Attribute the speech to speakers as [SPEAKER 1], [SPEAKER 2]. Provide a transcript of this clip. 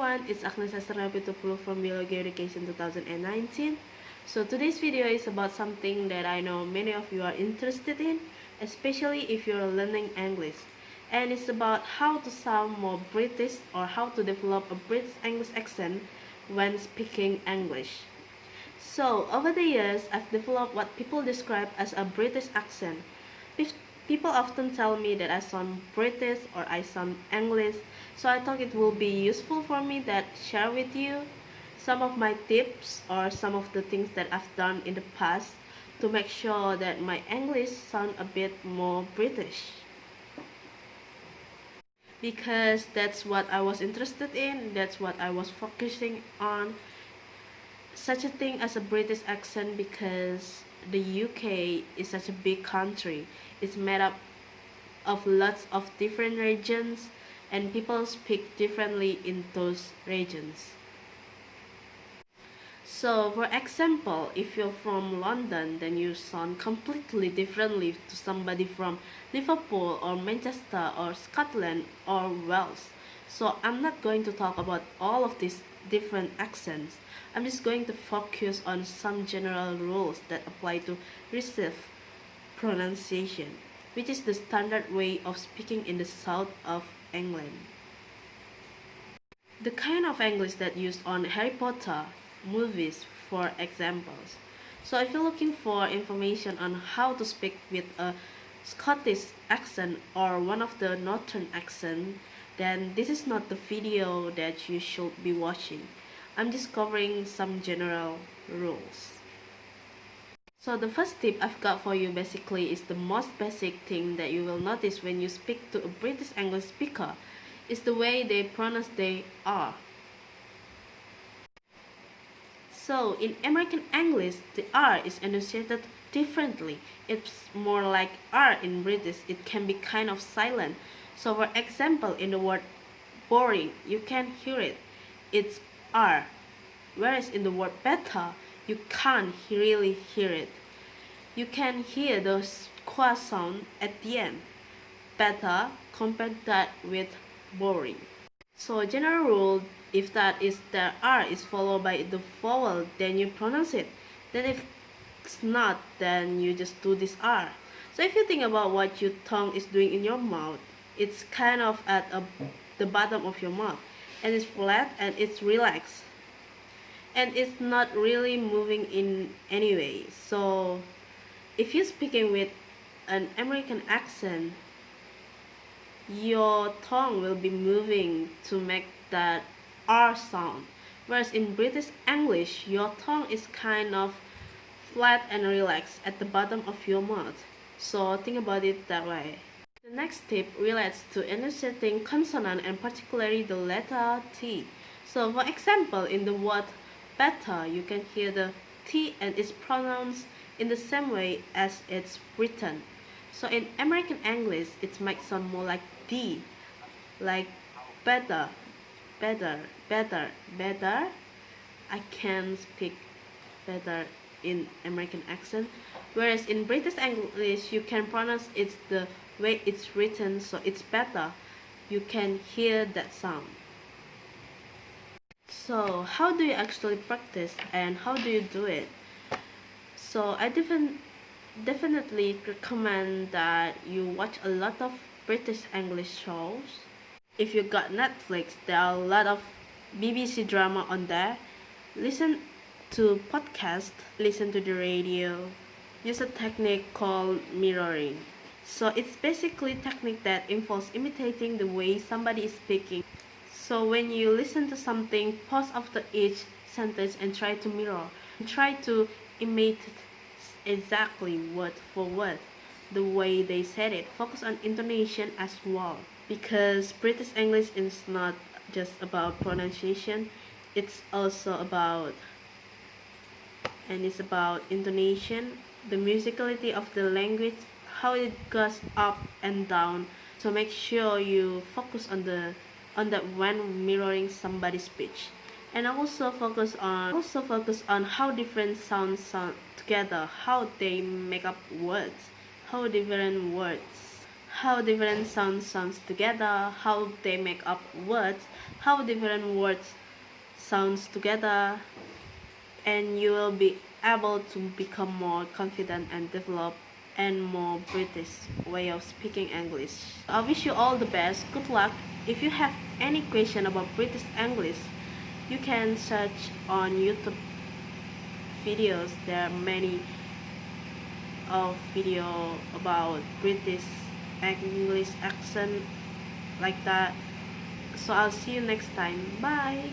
[SPEAKER 1] everyone, it's Agnes Ezter Napitupulu from Biology Education 2019. So today's video is about something that I know many of you are interested in, especially if you're learning English. And it's about how to sound more British or how to develop a British English accent when speaking English. So over the years, I've developed what people describe as a British accent. People often tell me that I sound British or I sound English, so I thought it would be useful for me that share with you some of my tips or some of the things that I've done in the past to make sure that my English sound a bit more British. Because that's what I was interested in, that's what I was focusing on, such a thing as a British accent, because the UK is such a big country. It's made up of lots of different regions and people speak differently in those regions. So for example, if you're from London, then you sound completely differently to somebody from Liverpool or Manchester or Scotland or Wales. So I'm not going to talk about all of these different accents. I'm just going to focus on some general rules that apply to receive pronunciation, which is the standard way of speaking in the south of England. The kind of English that used on Harry Potter movies, for examples. So if you're looking for information on how to speak with a Scottish accent or one of the northern accent, then this is not the video that you should be watching. I'm just covering some general rules. So the first tip I've got for you basically is the most basic thing that you will notice when you speak to a British English speaker is the way they pronounce the R. So in American English, the R is enunciated differently. It's more like R in British. It can be kind of silent. So for example, in the word boring, you can hear it. It's R. Whereas in the word better, you can't really hear it. You can hear the schwa sound at the end. Better, compare that with boring. So general rule, if that is the R is followed by the vowel, then you pronounce it. Then if it's not, then you just do this R. So if you think about what your tongue is doing in your mouth, it's kind of at the bottom of your mouth. And it's flat and it's relaxed. And it's not really moving in any way. So if you're speaking with an American accent, your tongue will be moving to make that R sound. Whereas in British English, your tongue is kind of flat and relaxed at the bottom of your mouth. So think about it that way. The next tip relates to enunciating consonant and particularly the letter T. So for example, in the word better, you can hear the T and it's pronounced in the same way as it's written. So in American English, it might sound more like D, like better, better, better, better. I can speak better in American accent. Whereas in British English, you can pronounce it the way it's written, so it's better. You can hear that sound. So how do you actually practice and how do you do it? So I definitely recommend that you watch a lot of British English shows. If you got Netflix, there are a lot of BBC drama on there. Listen to podcasts, listen to the radio. Use a technique called mirroring. So it's basically a technique that involves imitating the way somebody is speaking. So when you listen to something, pause after each sentence and try to mirror. Try to imitate exactly word for word the way they said it. Focus on intonation as well, because British English is not just about pronunciation, it's also about intonation, the musicality of the language, how it goes up and down. So make sure you focus on that when mirroring somebody's speech. And also focus on how different sounds sound together, how they make up words, how different words how different sounds together, how they make up words, how different words sounds together, and you will be able to become more confident and develop and more British way of speaking English. I wish you all the best. Good luck. If you have any question about British English, you can search on YouTube videos. There are many of video about British English accent like that. So I'll see you next time. Bye.